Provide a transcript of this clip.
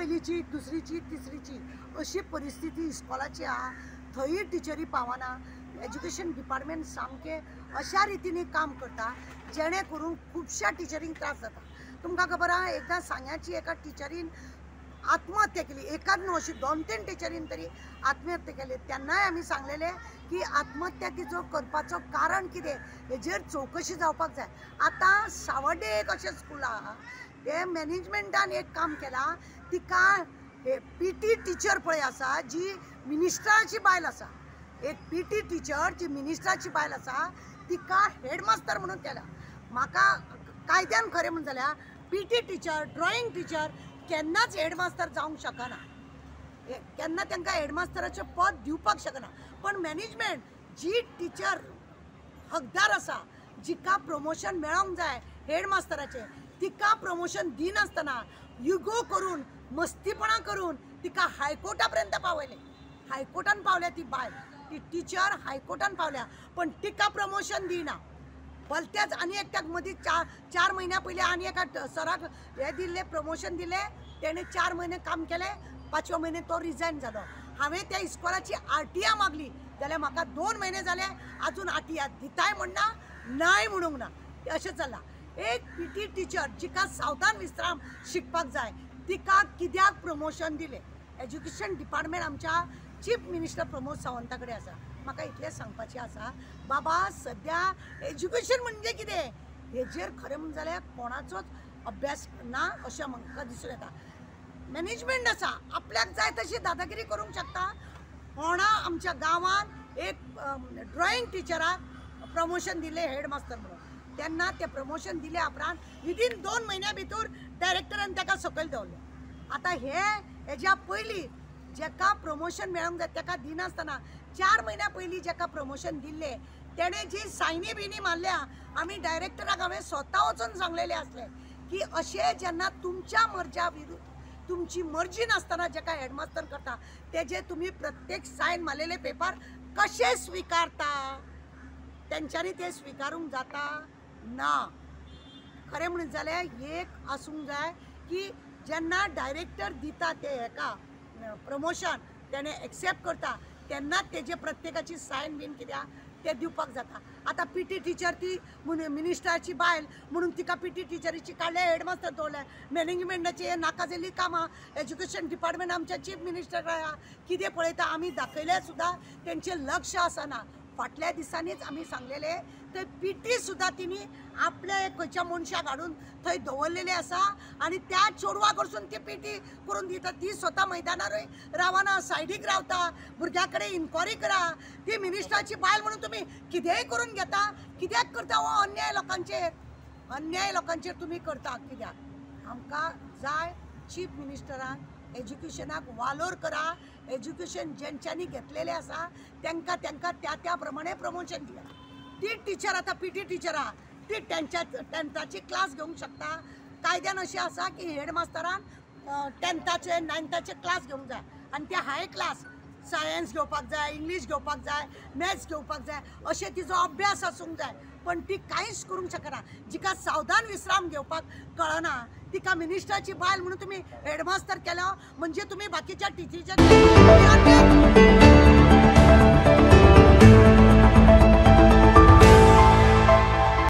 पहिलीची दुसरीची तिसरीची अशी परिस्थिती इस्कॉलाची आहा. थंय टिचरी पावना. एज्युकेशन डिपार्टमेंट सामके अशा रितीने काम करता जेणे करून खुबशा टिचरींक त्रास जाता. तुमकां खबर आहा एकदां सांग्याची एका टिचरीन आत्महत्या केली. एकाच न्हू अशी 2-3 टिचरीन तरी आत्महत्या केली. तेन्नाय आमी सांगलेले की आत्महत्या तिचो करपाचो कारण कितें हेजेर चवकशी जावपाक जाय. आतां सावड्डे एक अशें स्कूल आहा ते मॅनेजमेंटान एक काम केलां. तिका पीटी टिचर पळय आसा जी मिनिस्टराची बायल आसा. एक पीटी टिचर जी मिनिस्टराची बायल आसा तिका हेडमास्तर म्हणून केला. म्हाका कायद्यान खरें म्हणून जाल्यार पीटी टिचर ड्रॉइंग टिचर केन्नाच हेडमास्तर जावंक शकना. केन्ना तांकां हेडमास्टराचें पद दिवपाक शकना. पण मॅनेजमेंट जी टिचर हकदार आसा जिका प्रमोशन मेळोंक जाय हेडमास्टराचें तिका प्रमोशन दिनासतना युगो करून मस्तीपणां करून तिका हायकोर्टा पर्यंत पावयले. हायकोर्टान पावल्या ती बायल ती टिचर हायकोर्टान पावल्या पण तिका प्रमोशन दिना. भलतेच आनी एकट्याक मदीं 4 म्हयन्या पयलीं आनी एका सराक हे दिल्ले प्रमोशन दिले. तेणें 4 म्हयने काम केले. 5व्या म्हयने तो रिजायन जालो. हांवें त्या इस्कॉलाची आरटीआय मागली जाल्यार म्हाका 2 म्हयने जाले आजून आरटीआय दिताय म्हणना नाय म्हणूंक ना. अशें चल्लां. एक पीटी टिचर जिका सावधान विश्राम शिकपाक जाय तिका कित्याक प्रमोशन दिले. एज्युकेशन डिपार्टमेंट आमच्या चीफ मिनिस्टर प्रमोद सावंता कडेन आसा. म्हाका इतलें सांगपाचें आसा बाबा सद्या एज्युकेशन म्हणजे कितें हेजेर खरें म्हणून जाल्यार कोणाचोच अभ्यास ना अशें म्हाका दिसून येता. मॅनेजमेंट आसा आपल्याक जाय तशी दादागिरी करूंक शकता. होणा आमच्या गांवांत एक ड्रॉइंग टिचराक प्रमोशन दिले हेडमास्तर म्हणून. तेन्ना ते प्रमोशन दिले उपरांत विदीन 2 म्हयन्या भितर डायरेक्टरान ताका सकयल दवरले. आतां हेज्या पयलीं जेका प्रमोशन मेळोंक जाय ताका दिनासतना 4 म्हयन्या पयलीं जेका प्रमोशन दिल्ले तेणें जी सायनी बिनी मारल्या आमी डायरेक्टराक हांवें स्वता वचून सांगलेलें आसलें की अशें जेन्ना तुमच्या मर्ज्या विरुद्ध तुमची मर्जी नासतना जेका हेडमास्तर करता तेजे तुमी प्रत्येक सायन मारलेले पेपर कशे स्विकारता. तेंच्यांनी ते स्विकारूंक जाता ना. खरें म्हणून जाल्यार एक आसूंक जाय की जेन्ना डायरेक्टर दिता ते हेका प्रमोशन तेणे एक्सेप्ट करता तेन्ना तेजे प्रत्येकाची सायन बीन कित्याक ते दिवपाक जाता. आतां पीटी टिचर ती मिनिस्टराची बायल म्हणून तिका पीटी टिचरीची काडले हेडमास्तर दवरले. मॅनेजमेंटाची हे नाका जाल्ली कामां एज्युकेशन डिपार्टमेंट आमच्या चीफ मिनिस्टर कितें पळयता आमी दाखयले सुद्दां तेंचें लक्ष आसना. फाटल्या दिसांनीच आमी सांगलेले थंय पीटी सुद्दां तिणी आपल्या खंयच्या मनशाक हाडून थंय दवरलेले आसा आनी त्या चेडवा कडसून ती पीटी करून दिता. ती स्वता मैदानारूय रावना सायडीक रावता. भुरग्या कडेन इन्क्वायरी करा. ती मिनिस्टराची बायल म्हणून तुमी कितेंय करून घेता. कित्याक करता हो अन्याय लोकांचेर. अन्याय लोकांचेर तुमी करता कित्याक. आमकां जाय चीफ मिनिस्टरान एज्युकेशनाक वालोर करा. एज्युकेशन जेंच्यांनी घेतलेलें आसा तांकां त्या प्रमाणे प्रमोशन दिया. ती टिचर आतां पीटी टिचर आहा ती 10th क्लास घेवंक शकता. कायद्यान अशें आसा की हेडमास्टरान 10th 9th क्लास घेवंक जाय आनी ते हाय क्लास सायन्स घेवपाक जाय इंग्लीश घेवपाक जाय मॅथ्स घेवपाक जाय अशें तिचो अभ्यास आसूंक जाय. पण ती कांयच करूंक शकना. जिका सावधान विश्राम घेवपाक कळना तिका मिनिस्टराची बायल म्हणून तुमी हेडमास्तर केलो म्हणजे तुमी बाकीच्या टिचरीच्या